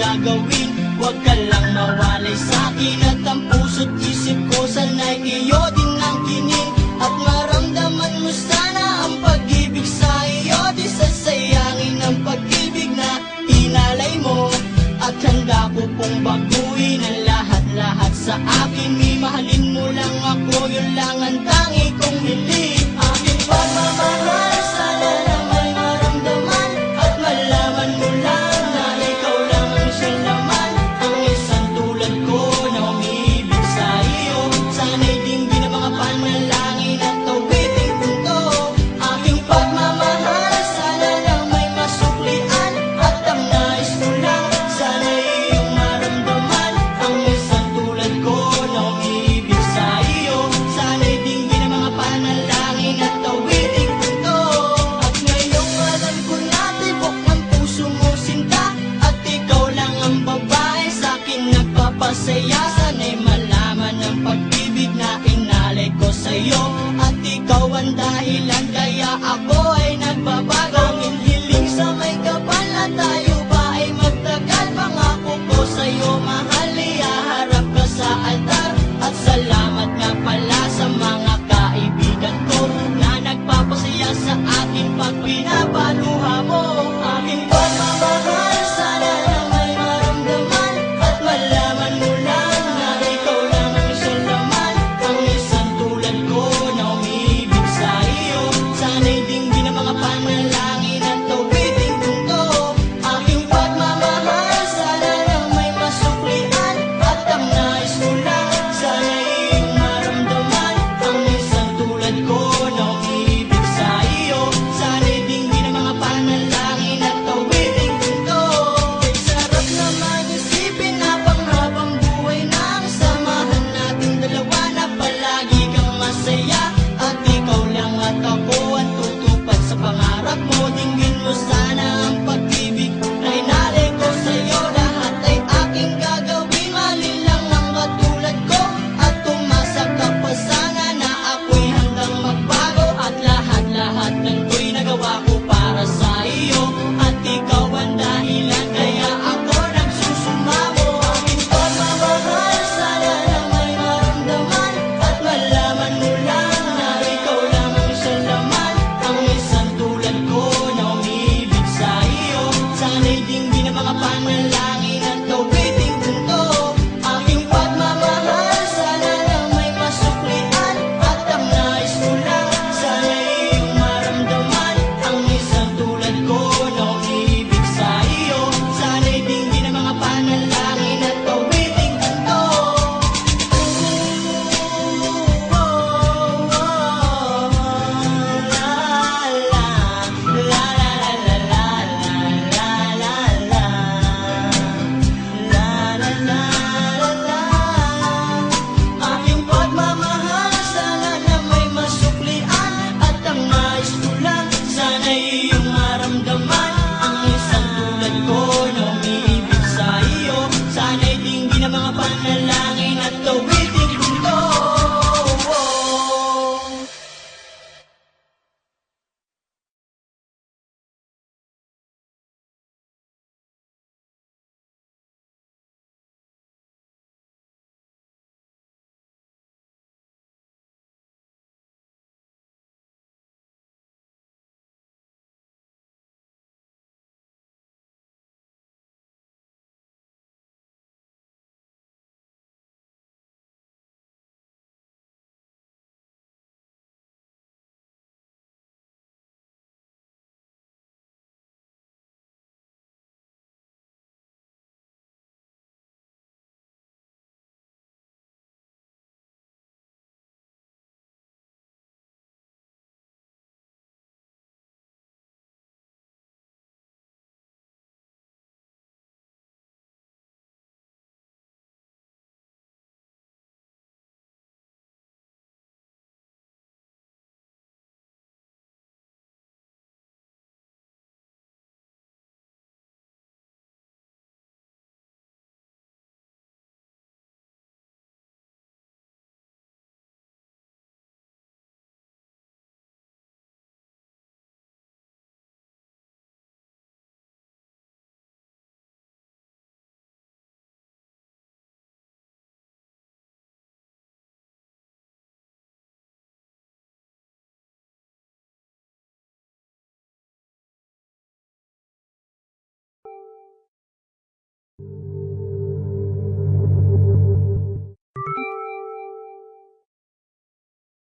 gagawin. Huwag ka lang mawalay sa'kin at ang puso't isip ko sana'y iyo din ang kinin. At maramdaman mo sana ang pag-ibig sa iyo, di sasayangin ang pag-ibig na inalay mo. At handa ko pong baguhin ang lahat-lahat sa akin. Mahalin mo lang ako, yun lang ang tangi kong hiling. Aking pagmamahal, sana lang may maramdaman at malaman mo lang na ikaw lang ang siyang laman. Ang isang tulad ko na umiibig sa iyo, sana'y dinggin ang mga panalangin at awiting punto. Aking pagmamahal, sana lang may masuklian at ang nais ko lang, sana'y iyong maramdaman. Ang isang tulad ko na umiibig sa iyo, sana'y dinggin ang mga panalangin at awiting punto. At ngayong alam ko na tibok ng puso mo sinta, at ikaw lang ang babae sa'kin nagpapasaya.